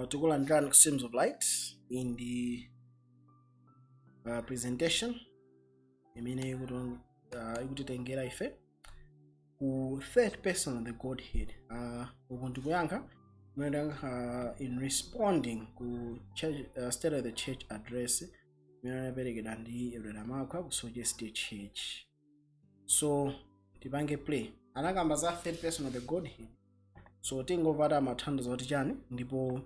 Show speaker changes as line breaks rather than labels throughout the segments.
tikulandirani streams of light in the presentation imene ikutitengera ife ku third person of the Godhead. Uku ndikuyankha in responding ku State of the Church address imene anaperekedwa ndi Elder Makwa ku Suggested Church. So tipange play anakamba za third person of the Godhead. So tingova mathandizo oti chani ndipo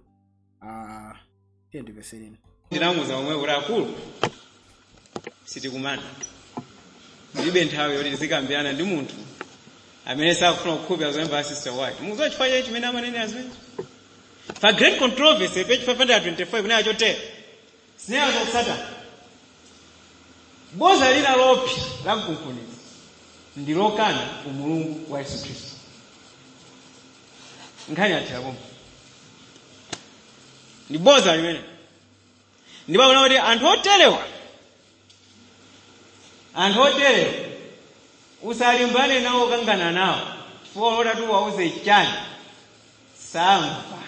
tiyendikesereni
ndilanguza omwe kuti akulu sitikumana ndibe nthawi yoti tizikambirana ndi munthu amene sakufuna kukhupira zoyamba sister wake mukudziwa chifukwa chake chimene amanene azimene pa great controversy page 525 kunena chotero sinena zokusata boza lina lopsa la mkunkhuniza ndi lokana uMulungu wa Yesu Khristu nkhani yathera ndi boza limene ndipo kuna kuti anthu oterewa usalimbane nawo kangana nawo chifukwa lotatu wauze chani samva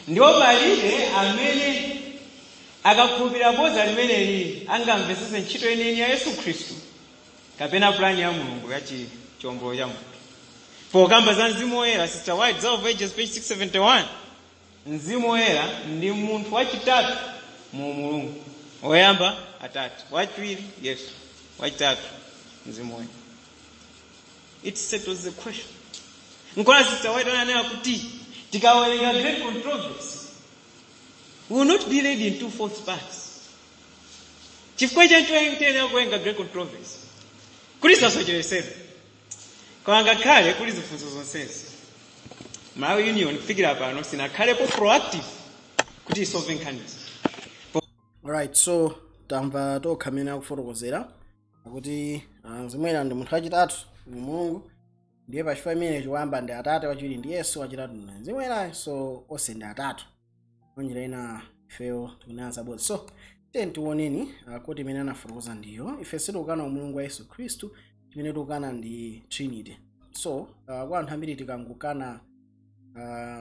ndipo palibe amene akakhulupirira boza limeneli angamvetsetse ntchito yeniyeni ya Yesu Khristu kapena plani ya Mulungu ya chiwombolo cha munthu. Pokamba za Mzimu Woyera, Sister White, Zao of Ages, page 671. Mzimu Woyera ndi munthu wachitatu mu uMulungu. Oyamba atatu, wachiwiri Yesu, wachitatu Mzimu Woyera. It settles the question. Nkona Sister White ananena kuti tikawerenga great controversy we will not be laid in two fourth parts. Chifukwa chanthu kuwerenga great controversy kuli sasocheresera kwanga kale kuli zifunso zonsezi Malawi Union kufikira pano sinakhalepo proactive kuti isolve nkhanizi.
Alright, so tamva tokhamena kufotokozera kuti zimwera ndi munthu wachitatu uMulungu ndiye pachifukwa imene chiwamba ndi Atate, wachiwiri ndi Yesu, wachitatu ndi zimwera, so onse ndi atatu onjera ina ifeyo tikunena bodzi. So tiwoneni kuti imene anafotokoza ndiyo ife sitikukana uMulungu wa Yesu Khristu, imene tikukana ndi Trinity. So kwa anthu ambiri tikangukana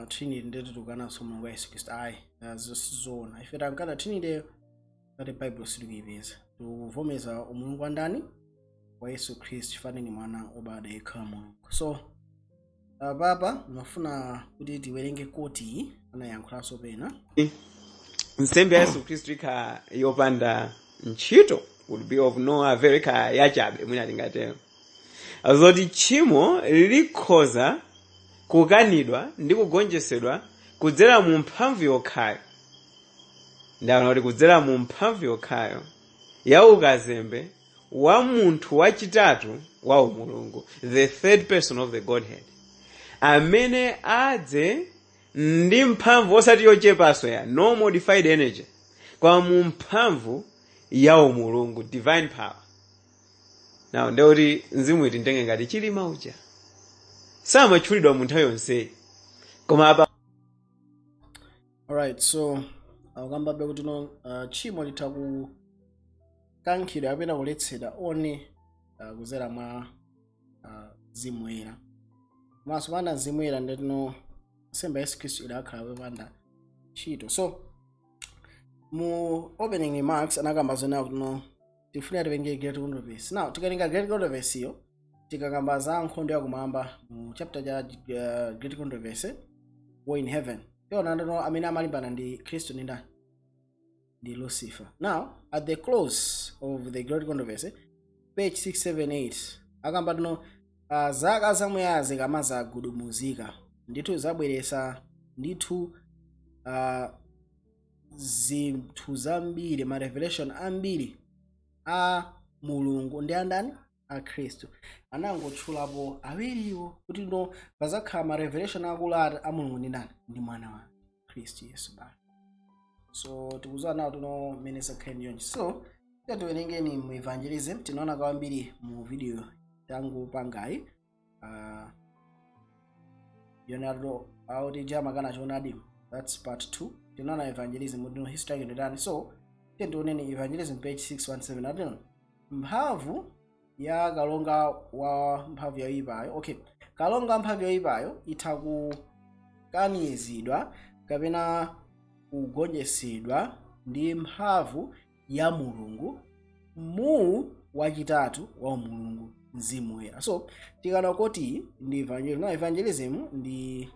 Trinity ndiye tikukana uMulungu wa Yesu Khristu. Ayi zona ife tikukana Trinity kuti Bible sitikuyipeza, tikuvomeza uMulungu wa ndani wa Yesu Khristu chifukwa ni mwana obadwa yekha Mulungu. So papa mafuna kuti tiwerenge koti anayankhulanso pena
nsembe ya Yesu Khristu ikha yopanda ntchito would be of no avail, ikha yachabe mwina tingatero. Azoti tchimo likhoza kukanidwa ndi kugonjetsedwa kudzera mu mphamvu yokhayo. Ndaona kuti kudzera mu mphamvu yokhayo ya ukazembe wa munthu wachitatu wa uMulungu, the third person of the Godhead, amene adze ndi mphamvu osati yochepaso ya no modified energy kwa mu mphamvu ya uMulungu, divine power. Now ndeuti mzimu iti ndenge ngati chilima uja samatchulidwa mu nthawi yonseyi koma apa.
Alright, so akambabe kuti no tchimo litha kukankhidwa kapena kuletsedwa one kudzera mwa Mzimu Woyera. Maso panda Mzimu Woyera ndetino nsembe ya Yesu Khristu idakhala popanda ntchito. So mu opening remarks anakamba zona kuti no tifuna tiwerenge great controversy. Now tikalinga great controversy yo tikakamba za nkhondo yakumwamba mu chapter cha great controversy war in heaven. Tiona ndino amene amalimbana ndi Khristu ndi ndani? Ndi Lucifer. Now at the close of the great controversy, page 678 akamba ndino zaka zamuyaya zikamaza kugudumuzika ndithu zabweresa ndithu zinthu zambiri, ma revelation ambiri a Mulungu ndi andani? A Khristu. Anangotchulapo awiriwo kuti no pazakhala ma revelation akulu a Mulungu ndi ndani? Ndi mwana wa Khristu Yesu basi. So tikuzowa nawo tuno menesa khaini yonji. So tiwerengeni mu evangelism tinaona kwambiri mu video tangu pangai Leonardo auti jama kana chonadi, that's part 2. Tinaona evangelism mu history yake ndani. So tiwoneni evangelism page 617 atino mphamvu ya kalonga wa mphamvu yoyipayo. Okay, kalonga mphamvu yoyipayo itha kukanizidwa kapena kugonjetsedwa ndi mphamvu ya Mulungu mu wachitatu wa uMulungu Mzimu Woyera. So tikana kuti ndi evangelism ndi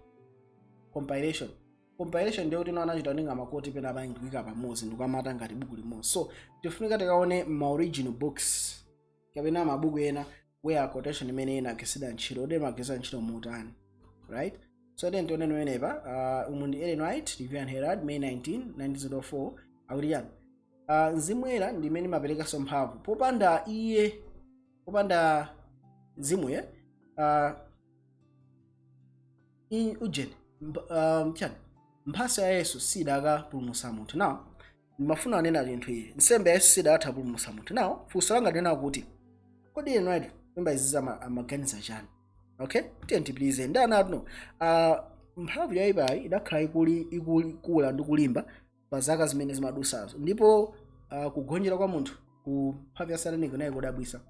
compilation ndiyo kuti anachita ninga makoti pena apangika pamodzi ndikamata ngati buku limodzi. So tifunika tikaone ma original books kapena mabuku ena where quotation imene ena akisida ntchito ode magesa ntchito mutani, right? So then tione noenepa umu ndi Ellen White, Review and Herald, May 19, 1904 akuti yani Mzimu Woyera ndi imene imapereka mphamvu. Popanda Mzimu Woyera ujeni mphaso ya Yesu sidakapulumutsa munthu. Now ndimafuna anena chinthu ichi, nsembe ya Yesu sidakapulumutsa munthu. Now funso langa ndina kuti kodi inu right memba iziza amaganiza chani? Okay, tenti please ndana no mphamvu ya ibayi idakhala ikula ndi kulimba pa zaka zimene zimadusazo, ndipo kugonjera kwa munthu ku mphamvu ya Satani nayo kudabwisa.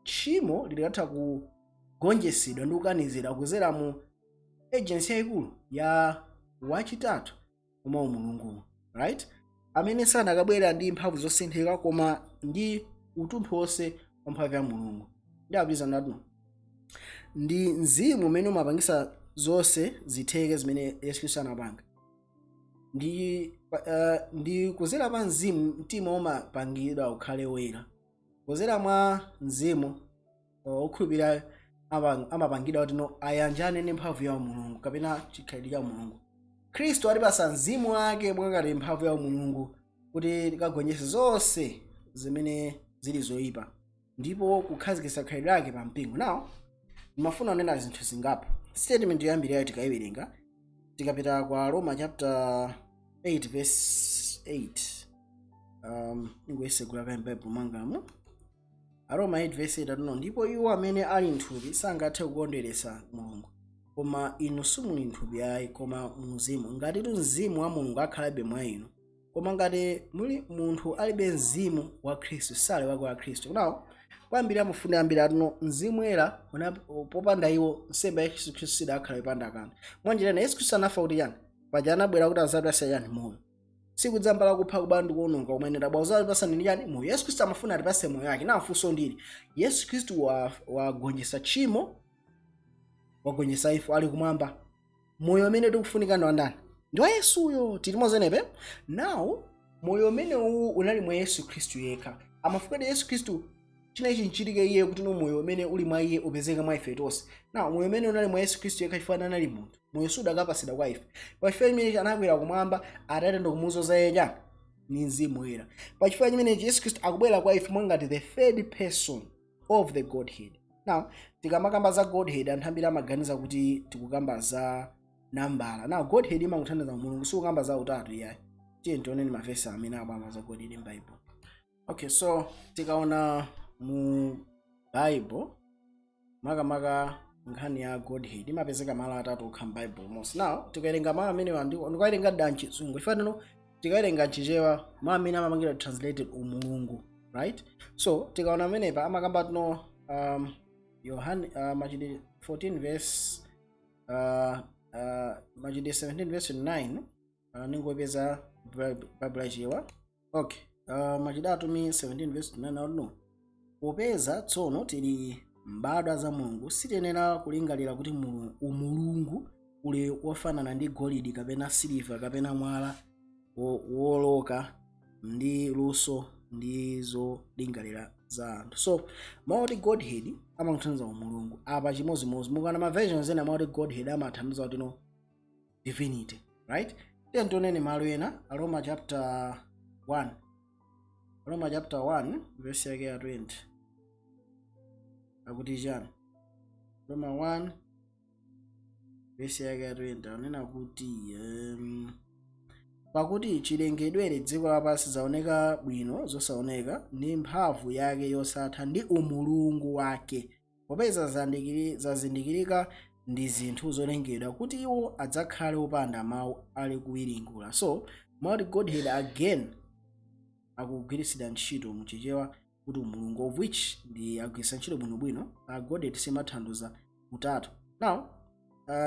Tchimo lilikatha kugonjetsedwa ndi kukanizidwa kuzera mu agency yaikulu ya wachitatu koma uMulungu, right? Amene sanakabwera ndi mphamvu zosinthika koma ndi utunthu wonse wa mphamvu ya Mulungu. Ndabwiza ndatuno ndi mzimu umene umapangisa zonse zitheke zimene Yesu Khristu anapanga. Ndi kuzera pa mzimu mtima umapangidwa ukhale woyera. Kuzera mwa mzimu okhulupirira amapangidwa kuti no ayanjane ndi mphamvu ya Mulungu kapena chikhalidwe cha Mulungu. Khristu alipasa mzimu wake mwangati mphamvu ya Mulungu kuti tikagonjetse zonse zimene zili zoyipa ndipo kukhazikitsa khalidwe lake pa mpingo. Now ndimafuna kunena zinthu zingapo. Statement yoyambirira tikayiwerenga tikapita kwa Roma chapter 8 verse 8. Ingwesegula ka Bible mangamu. Roma 8 verse 8 atuno ndipo iwo amene ali nthupi sangathe kukondweretsa Mulungu. Koma inu simuli nthupi ayi koma mzimu. Ngati mzimu wa Mulungu akhalabe mwa inu. Koma ngati muli munthu alibe mzimu wa Khristu sali wake wa Khristu. Now kwambiri amufuna ambiri atuno Mzimu Woyera popanda iwo nsembe ya Yesu Khristu sidakhala ipanda kanthu. Mwanjira Yesu Khristu anafa kuti yani paja anabwera kuti adzapatsa yani moyo. Sikudzambala kupha kubandu kuononga umene dabauza pasa nini yani moyo. Yesu Khristu amafuna atipase moyo wake. Na mfunso ndili Yesu Khristu wagonjetsa tchimo, wagonjetsa ifo, ali kumwamba. Moyo umene tikufunika ndo ndani? Ndi wa Yesuyo. Tilimozenepe. Now moyo umene unali mwa Yesu Khristu yekha. Amafuna Yesu Khristu china ichi nchitike iye kuti no moyo umene uli mwa iye upezeka mwa ife tonse. Now moyo umene unali mwa Yesu Khristu yekha chifukwa anali munthu. Moyo sudakapasidwa kwa ife. Pa chifukwa chimene anakwera kumwamba Atate ndo kumuzoza yeye ni Mzimu Woyera. Pa chifukwa chimene Yesu Khristu akubwera kwa ife mwangati the third person of the Godhead. Now tikamakamba za Godhead anthu ambiri amaganiza kuti tikukamba za nambala. Now Godhead imangothandiza Mulungu, sikukamba za utatu iyayi. Tiye tioneni mavesi amene akamba za Godhead in Bible. Okay, so tikaona mu Bible makamaka nkhani ya Godhead imapezeka malo atatu okha Bible monse. Now tikawerenga malo amene ndikuwerenga danchi Chizungu chifano tikawerenga Chichewa malo amene amapangira translated uMulungu, right? So tikaona amene pa amakamba tuno Yohane Machitidwe 14 verse Machitidwe 17 verse 9 ningopeza Bible yachiwa. Okay, Machitidwe 17 verse 9 no. Popeza tsono tili mbadwa za Mulungu sitiyenera kulingalira kuti uMulungu uli wofanana ndi golide kapena siliva kapena mwala woloka ndi luso ndizo lingalira za anthu. So mauti Godhead amakuthandiza uMulungu apa chimozimozi. Mukana ma versions ena mauti Godhead amathandiza kuti no divinity, right? Then tioneni malo ena Roma chapter 1. Roma chapter 1 verse yake ya 20. Akuti jana Roma 1 verse yake ya 20 anena kuti pakuti chilengedwere dziko lapansi zaoneka bwino zosaoneka ndi mphamvu yake yosatha ndi uMulungu wake popeza zazindikirika ndi zinthu zolengedwa kuti iwo adzakhale opanda mawu ali kuwiringula. So mauti Godhead again akugwiritsidwa ntchito muchichewa kuti uMulungu, of which ndi agwiritsa ntchito bwinobwino Godhead simathandiza utatu. Now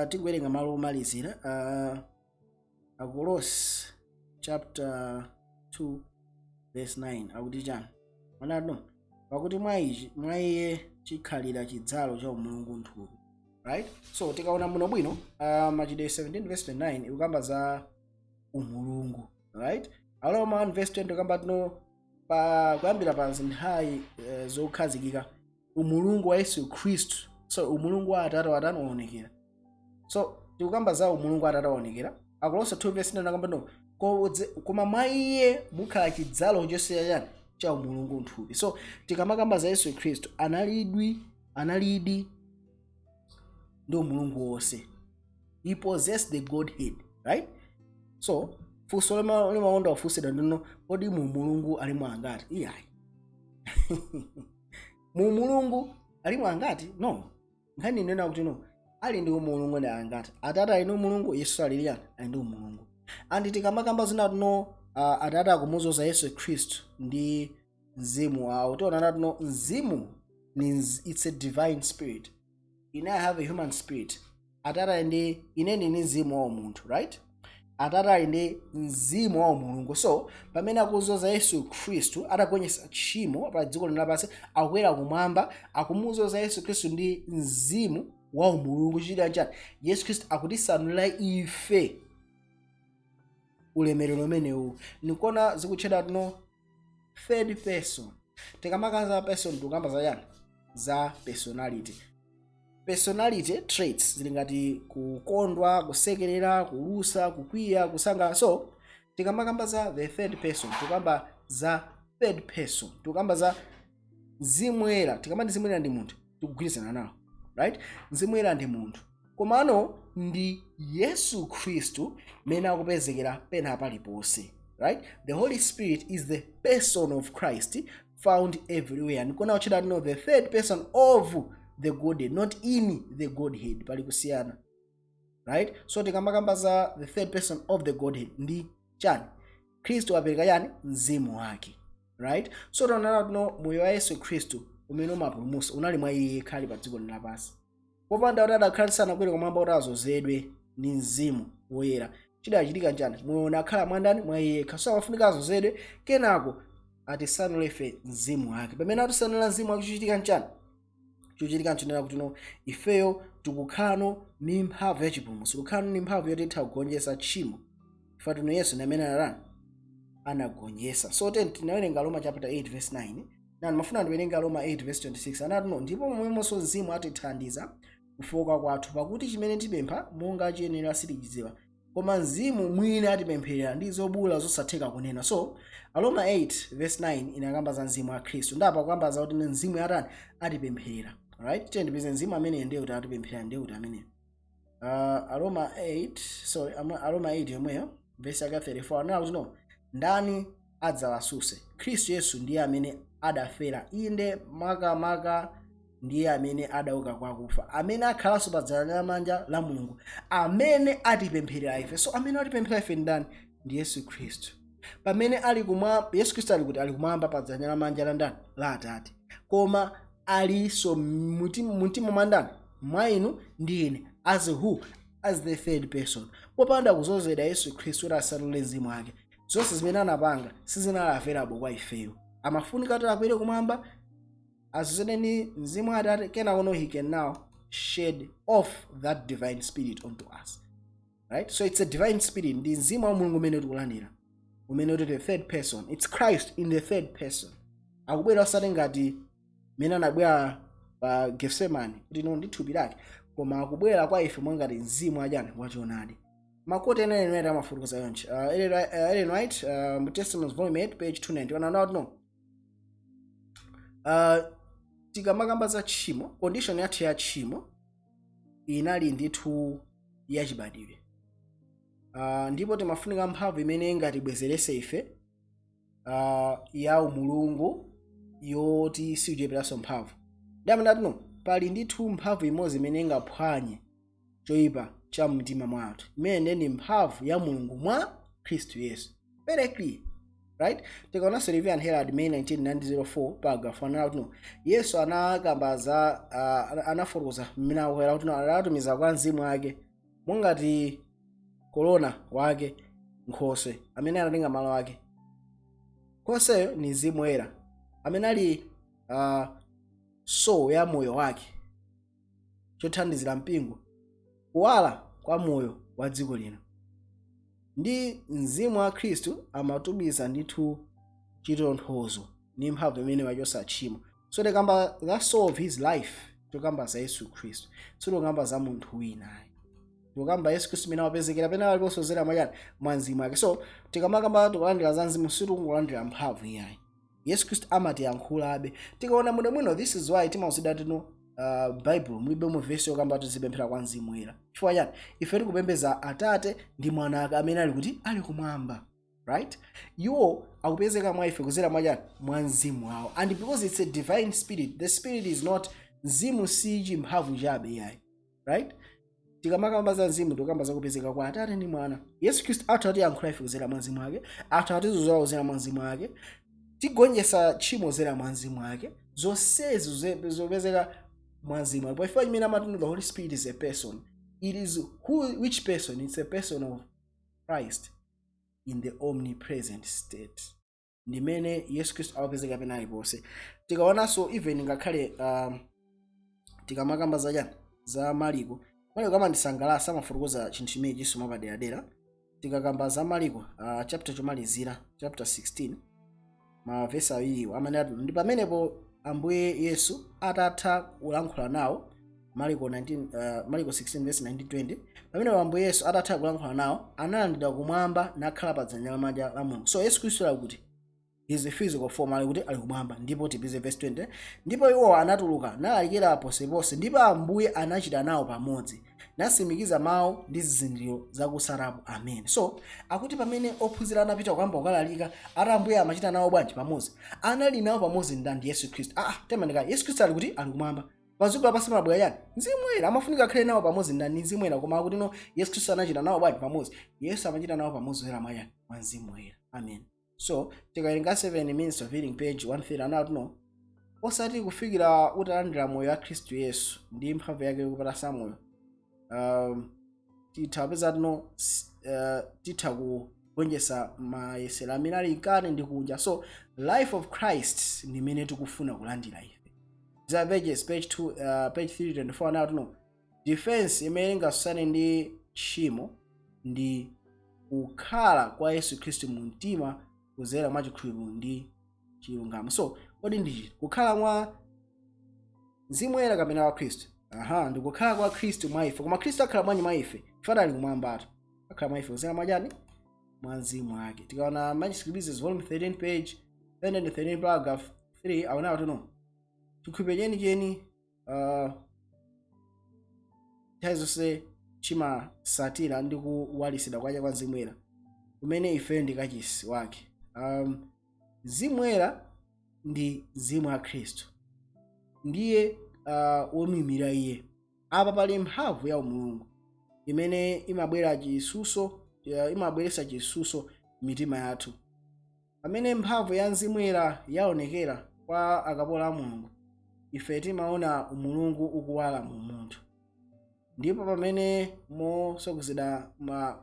tikuwerenga malo omalizira Akolose chapter 2 verse 9 akuti chani manano pakuti mwa iye chikhalira chidzalo cha uMulungu mthupi, right? So tikaona muno bwino Machitidwe 17 verse 9 ikukamba za uMulungu, right? Aroma 1 verse 20 ikukamba kuyambira pa nthawi zokhazikika uMulungu wa Yesu Khristu, so uMulungu wa Atate waonekera. So tikukamba za uMulungu wa Atate waonekera. Akolose 2 verse 9 akamba koma mwa iye mukhala chidzalo chonse cha uMulungu mthupi. So tikamakamba za Yesu Khristu analidi ndi uMulungu wonse. He possessed the Godhead, right? So funso limaonda ufunsira ndino kodi mu Mulungu alimu angati? Iyayi. Mu Mulungu alimu angati? No. Nkhani nena kuti no. Ali ndi uMulungu ndi angati? Atate ali ndi uMulungu, Yesu ali ndi uMulungu. And tikamakamba zina tuno Atate akumuzoza Yesu Khristu ndi mzimu wawo. Tiona tuno mzimu means it's a divine spirit. I have a human spirit. Atate ndi ineni ni mzimu wa munthu, right? Atate ndi mzimu wa Mulungu. So pamene akuzoza Yesu Khristu atagonyesa tchimo pa dziko lapansi, akwera kumwamba akumuzoza Yesu Khristu ndi mzimu wa Mulungu. Chidya chani Yesu Khristu akutisanulira ife ulemerero umenewu. Nikona zikutchedwa tuno third person. Tikamaka za person tukamba za yani za personality. Personality traits zili ngati kukondwa, kusekerera, kulusa, kukwiya, kusanga. So tikamakamba za the third person tukamba za third person, tukamba za mzimwera. Tikamba ndi mzimwera ndi munthu tikugwirizana nawo, right? Mzimwera ndi munthu komano ndi Yesu Khristu mene akupezekera pena paliponse, right? The Holy Spirit is the person of Christ found everywhere. Nikona uchida no the third person of the Godhead, not in the Godhead, pali kusiyana, right? So tikamakamba za the third person of the Godhead ndi chani Khristu apereka yani mzimu wake, right? So tonana tuno moyo wa Yesu Khristu umene umapulumutsa unali mwa iye khali pa dziko lapansi. Popanda kuti adakhalisana kwere kumwamba kuti azozedwe ndi mzimu woyera. Chidachitika njani? Moyo unakhala mwandani mwa iye khaso amafunika azozedwe kenako atisanule ife mzimu wake. Pamene atisanula mzimu wake chichitika njani? Chichitika nchonera kuti no ifeyo tikukhalano ndi mphamvu ya chipulumutso, tikukhalano ndi mphamvu yoti itha kugonjetsa tchimo. Ife tuno Yesu ndi amene anagonjetsa. So tinawerenga Roma chapter 8 verse 9. Na mafuna ndiwerenga Roma 8 verse 26. Anati ndipo momwemonso mzimu atithandiza kufoka kwathu pakuti chimene tipempha monga chiyenera sitichidziwa, koma mzimu mwini atipempherera ndi zobula zosatheka kunena. So Roma 8 verse 9 inakamba za mzimu wa Khristu. Ndapa kukamba za kuti mzimu atani atipempherera, right? Tiyendipeze mzimu amene ndiye kuti atipempherera ndiye kuti amene Roma 8 yomweyo verse 34 anati kuti no ndani adzawasuse? Khristu Yesu ndiye amene adafera, inde makamaka ndiye amene adauka kwa akufa, amene akhalanso pa dzanja lamanja la Mulungu, amene atipempherera ife. So amene atipempherera ife ndani? Ndi Yesu Khristu. Pamene ali kumwamba, Yesu Khristu ali kuti ali kumwamba pa dzanja lamanja la ndani? La Atate. Koma aliso mtima mwa ndani? Mwa inu ndi ine. As who? As the third person. Popanda kuzozera Yesu Khristu kuti asanule mzimu wake, zonse zimene anapanga sizinali available kwa ifeyo. Amafunika kuti akwere kumwamba azozedwe ndi mzimu wa Atate, kenako he can now shed off that divine spirit onto us, right? So it's a divine spirit, ndi mzimu wa Mulungu umene tikulandira, umene uti the third person. It's Christ in the third person. Akubwera osati ngati mene anabwera pa Gethsemane kuti no ndi thupi lake, koma akubwera kwa ife mwangati mzimu wajani wachoonadi. Makoti ene amafurukuza yonchi Ellen White Testaments volume 8 page 290 ananoti no tikamakamba za tchimo, condition yathu ya tchimo inali ndithu yachibadwire, ndipo timafunika mphamvu imene ingatibwezeretse ife ya uMulungu yoti siucheperanso mphamvu. Ndamandati no pali ndithu mphamvu imodzi imene ingaphwanye choyipa cha mtima mwathu, imene ndi mphamvu ya Mulungu mwa Khristu Yesu. Very clear, right? Tikaona Sylvian Herald May 1904 paragraph 1 kuti Yesu anakambaza anafotokoza mmene akukwera kuti anatumiza kwa mzimu wake mongati korona wake Nkhoswe amene anatenga malo ake. Nkhosweyo ni Mzimu Woyera amene ali soul ya moyo wake, chothandizira mpingo kuwala kwa moyo wa dziko lino. Ndi mzimu wa Khristu amatumiza ndithu chitonthozo ndi mphamvu imene wachotsa tchimo. So tikamba the soul of his life, tikamba za Yesu Khristu, so tikamba za munthu wina, tikamba Yesu Khristu amene wapezekera pena aliponso zera machani mwa mzimu wake. So tikamakamba tikulandira za mzimu, sitingolandira mphamvu iyayi. Yesu Khristu amatiyankhulabe. Tikaona mwino this is why timawuzidwa tino Bible mulibe mu verse yokamba tizipemphera kwa mzimu woyera. Chifukwa chani? Ife tikupembeza Atate ndi Mwana ake amene ali kuti ali kumwamba, right? Iwo akupezeka mwa ife kuzera mwachani mwa mzimu wawo. And because it's a divine spirit, the spirit is not mzimu siji mphamvu chabe yayi, right? Tikamakamba za mzimu tikamba za kupezeka kwa Atate ndi Mwana. Yesu Khristu atatiyankhula ife kuzera mwa mzimu wake, atatizuza kuzera mwa mzimu wake, tigonjetsa tchimo zera mwa mzimu wake. Zonsezo zopezeka mwa mzimu wake. If I mean the Holy Spirit is a person, it is which person? It's a person of Christ in the omnipresent state. Ndimene Yesu Khristu awapezeka pena alipose. Tikaona so even ngakhale tikamakamba za Mariko kama ndisangalasa amafotokoza chinthu chimene Yesu mapaderadera. Tikakamba za Mariko chapter chomalizira chapter 16 mavesi awiriwo amene ndi pamenepo Ambuye Yesu atatha kulankhula nawo. Mariko 16 verse 19-20. Pamenepo Ambuye Yesu atatha kulankhula nawo analandira kumwamba nakhala pa dzanja lamanja la Mulungu. So Yesu Khristu akuti his physical form ali kuti ali kumwamba. Ndipo tipize verse 20. Ndipo iwo anatuluka nalalikira posepose, ndipo Ambuye anachita nawo pamodzi nasimikiza mawu ndi zizindikiro zakusalapo. Amen. So akuti pamene ophunzira anapita kukamba kukalalika, ati Ambuye amachita nawo bwanji pamodzi? Anali nawo pamodzi ndi Yesu Khristu. Temandika Yesu Khristu ali kuti ali kumwamba. Paziko lapasi mabwera yani Mzimu Woyera amafunika akhale nawo pamodzi ndi Mzimu Woyera. Koma akuti no Yesu Khristu anachita nawo bwanji pamodzi? Yesu amachita nawo pamodzi era mwa Mzimu Woyera. Amen. So tikawerenga 7 minutes of reading page 130 anati no osati kufikira utalandira moyo wa Khristu Yesu ndi mphamvu yake kupata samoyo titapeza tino titha kugonjetsa mayesero amene ali kale ndi kunja. So life of Christ ndi imene tikufuna kulandira ife. Za pages page 2 page 324 anati no defense imene ingasusane ndi tchimo ndi kukhala kwa Yesu Khristu mu mtima kuzera mwa chikhulupiriro ndi chilungamo. So kodi ndi kukhala mwa Mzimu Woyera kapena wa Khristu? Ndi kukhala kwa Khristu mwa ife. Koma Khristu akhala mwanyi mwa ife, fana ali kumwamba akhala mwa ife kuzera mwachani mwa mzimu wake. Tikaona Manuscripts volume 13 page 113 paragraph 3 aona kuti no chikhulupiriro cheni tazonse chimasatira ndi kuwalisidwa kwacha kwa Mzimu Woyera kumene ife ndi kachisi wake. Mzimu Woyera ndi mzimu wa Khristu, ndiye womimira iye. Apa pali mphamvu ya uMulungu imene imabweretsa chisuso mitima yathu. Pamene mphamvu ya Mzimu Woyera yaonekera kwa akapolo a Mulungu, ife timaona uMulungu ukuwala mu munthu. Ndipo pamene mosogozedwa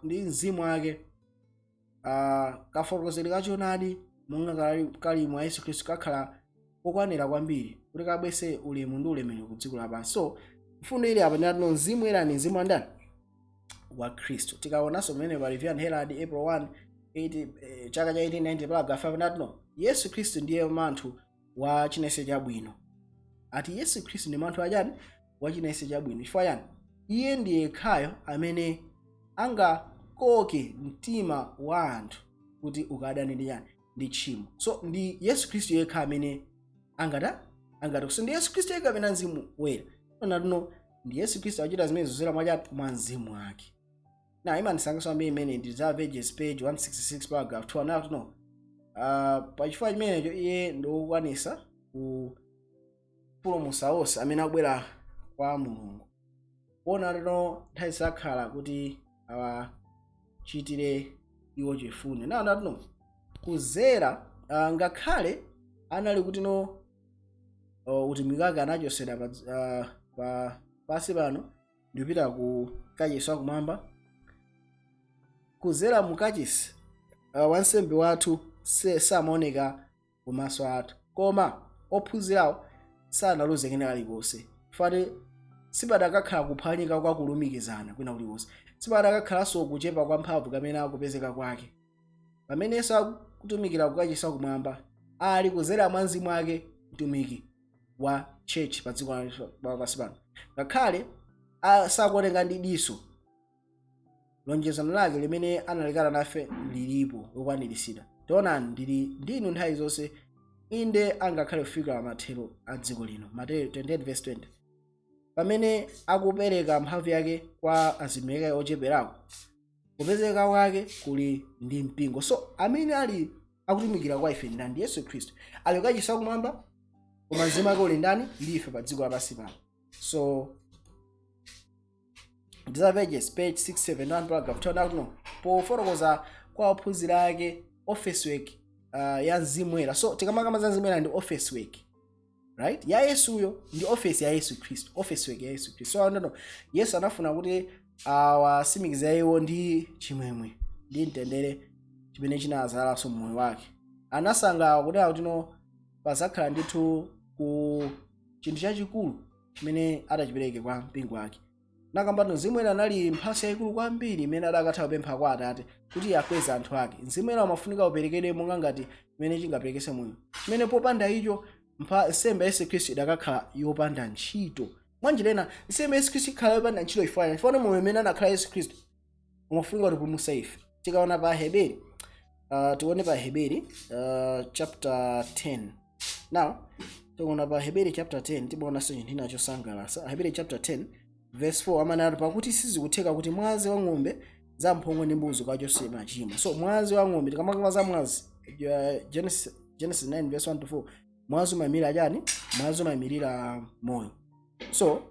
ndi mzimu wake kafotokozedwe kachonadi monga kali mwa Yesu Khristu kakhala kokwanira kwambiri kuti kabwese ulemu ndi ulemerero ku dziko lapansi. So mfundo ili apa ndati no Mzimu Woyera ni mzimu andani wa Khristu. Tikaonanso pamene pa Sylvian Herald April 1 chaka cha 1890 paragraph 5 ndati no Yesu Khristu ndiye munthu wa chinese chabwino. Ati Yesu Khristu ndi munthu ajani wa chinese chabwino. Chifukwa yani iye ndiye yekhayo amene angakoke mtima wa anthu kuti ukadani ndi yani ndi tchimo. So ndi Yesu Khristu yekha amene angata so ndi Yesu Khristu yekha amene Mzimu Woyera. Nonatuno ndi Yesu Khristu achita zimene zozera mwa mzimu wake. Na imanisangaso ambiri imene ndi za pages page 166 paragraph 2 anati no pachifukwa chimenecho iye ndokwanisa kupulumutsa onse amene akubwera kwa Mulungu. Bona lero nthawi zakhala kuti awachitire iwo chifundo. Na anati no kuzera ngakhale anali kuti no utumiki wake anachosedwa pansi pano ndipita ku kachisi wakumwamba. Kuzera mukachisi wansembe wathu samaoneka kumaso athu, koma ophunzirawo sanaloze kena kalikonse. Fati sipadakakhala kuphwanyika kwa kulumikizana kwina kuliwonse, sipadakakhalanso kuchepa kwa mphamvu kamene akupezeka kwake. Pamene sakutumikira kukachisi wakumwamba ali kuzera mwa mzimu wake mtumiki wa church pa dziko lapansi pano. Ngakhale sakuoneka ndi diso, lonjezano lake limene analikana nafe lilipo lokwaniritsidwa. Taonani ndili ndinu nthawi zonse, inde angakhale kufika mathero a dziko lino. Mateyu 28:20. Pamene akupereka mphamvu yake kwa atumiki ake ocheperako, kupezeka kwake kuli ndi mpingo. So amene ali akutumikira kwa ife ndi Yesu Khristu, ali kukachisi wakumwamba, koma mzimu wake uli ndani ndi ife pa dziko lapansi pano. So ndiza pages page 671 paragraph 2 no pofotokoza kwa ophunzira ake office work ya mzimu woyera. So tikamaka za mzimu woyera ndi office work, right, ya Yesuyo ndi office ya Yesu Khristu, office work ya Yesu Khristu. So no Yesu anafuna kuti awasimikize iwo ndi chimwemwe ndi mtendere chimene chinazalaso moyo wake. Anasankha kuti no pazakhala ndithu ku chinthu chachikulu chimene adachipereke kwa mpingo wake. Nakambano mzimu woyera anali mphatso yayikulu kwambiri imene adakatha kupempha kwa Atate kuti akweze anthu ake. Mzimu woyera umafunika uperekedwe monga ngati chimene chingaperekese moyo, chimene popanda icho nsembe ya Yesu Khristu idakakhala yopanda ntchito. Mwanjirena nsembe ya Yesu Khristu ikhala yopanda ntchito ifana moyo umene anakhala Yesu Khristu umafunika kupulumutsa ife. Tikaona pa Heberi, tione pa Heberi chapter 10. Now tikaona pa Heberi chapter 10 tibaona so chinthu china chosangalatsa. Heberi chapter 10 verse 4 amanena pakuti sizikutheka kuti mwazi wa ng'ombe zamphongo ndi mbuzi ukachotse machimo. So mwazi wa ng'ombe tikamaka za mwazi Genesis 9 verse 1 to 4, mwazi umayimirira chani? Mwazi umayimirira moyo. So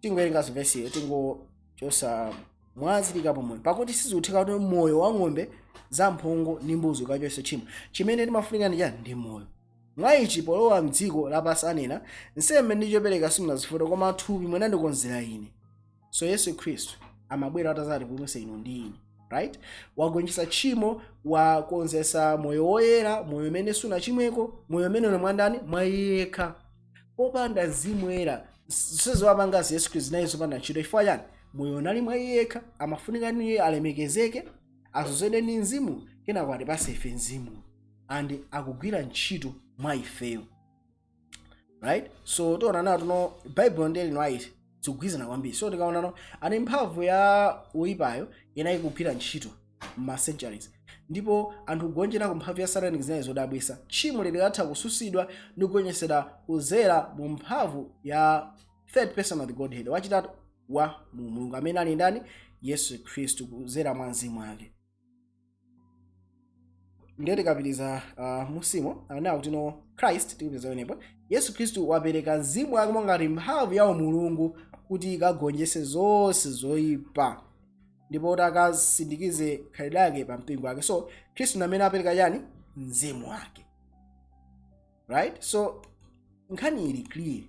tingowerenga verse iyo tingochosa mwazi likapo moyo. Pakuti sizikutheka kuti moyo wa ng'ombe zamphongo ndi mbuzi ukachotse chimo. Chimene timafunika ndi chani? Ndi moyo. Mwa ichi polowa mdziko lapansi anena nsembe ndi chopereka simunazifuna koma thupi mwanandikonzera ine. So Yesu Khristu amabwera atazatipulumutsa inu ndi ine, right? Wagonjetsa tchimo, wakonzesa moyo woyera, moyo umene sunachimweko, moyo umene uli mwandani? Mwa yekha. Popanda mzimu woyera siziwapangazi Yesu Khristu naye zopanda ntchito. Chifukwa chani? Moyo unali mwa yekha, amafunika niye alemekezeke, azozedwe ndi mzimu, kenako atipatse ife mzimu and akugwira ntchito mwa ifeyo, right? So tiona nawo tuno Bible ndeli right tikugwizana kwambiri. So tikaona no ani mphamvu ya uyipayo inayi kugwira ntchito ma centuries, ndipo anthu kugonjera ku mphamvu ya Satani zinayi zodabwisa. Tchimo likatha kususidwa ndi kugonjetsedwa kuzera mu mphamvu ya third person of the Godhead, wachitatu wa uMulungu amene ali ndani? Yesu Khristu, kuzera mwa mzimu wake. Ndeti kapitiza musimo anawo kuti no Christ tikupeza yonepo Yesu Khristu wapereka mzimu wake ngati mphamvu ya uMulungu kuti ikagonjetse zonse zoyipa ndipo takasindikize khalidwe lake pa mpingo wake. So Khristu amene apereka chani? Mzimu wake, right? So nkhani ili clear,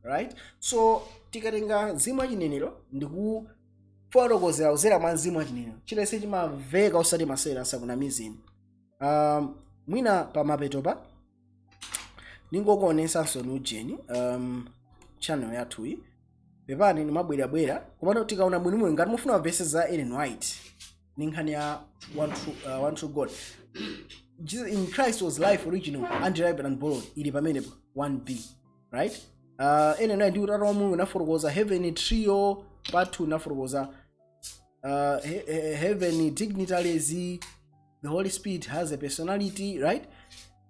right? So tikatenga mzimu wachinenero ndi kufotokozera kuzera mwa mzimu wachinenero, chilese chimamveka osati masewera asakunamizeni. Mwina pa mapetopa ningokuonesanso nujeni channel yathuyi pepani nimabwerabwera komano tikaona bwinobwino ngati mufuna verses za Ellen White ni nkhani ya one true God. Jesus in Christ was life original, underived and borrowed. Ili pamenepo 1b, right? Ellen White ndi utatu wa Mulungu nafotokoza heaven trio, part 2 nafotokoza heaven dignitaries. The Holy Spirit has a personality, right?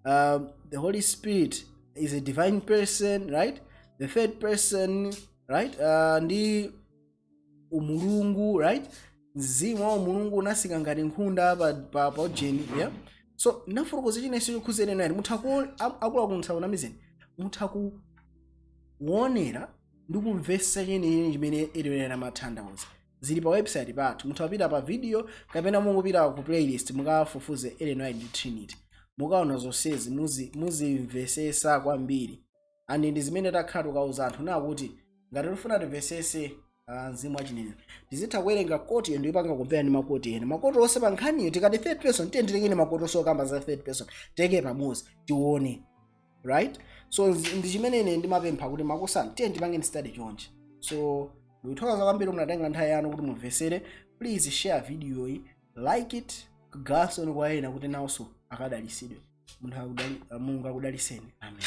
The Holy Spirit is a divine person, right? The third person, right? Ndi uMulungu, right? Mzimu wa uMulungu unasika ngati nkhunda pa ujeni, yeah? So nafotokoza chinenso chokhudzana naye akula kunsaunamizeni mutha kuonera ndi kumvetsa chenene chimene iliyonera mathandauza. Zili pa website pathu, mutha kupita pa video kapena mungopita ku playlist mukafufuze Ellen White ndi Trinity. mukaona zonsezi muzimvesesa kwambiri. Andi ndi zimene takhala tikauza anthu nakuti ngati tifuna timvesese mzimu wachinenero tizitha kuwerenga koti iyo ndiyopanga kumpera ndi makoti ena. Makoti onse pa nkhaniyo tikati third person tiyenditekeni makoti onse okamba za third person teke pamodzi tione, right? So ndi chimene ine ndimapempha kuti makosana tiye ndipangeni study chonchi. So ndikuthokoza kwambiri munatenga nthawi yanu kuti mumvesere. Please share video iyi, like it, kugaso kwa ena kuti nawonso akadalisidwe. Mulungu akudaliseni. Amen.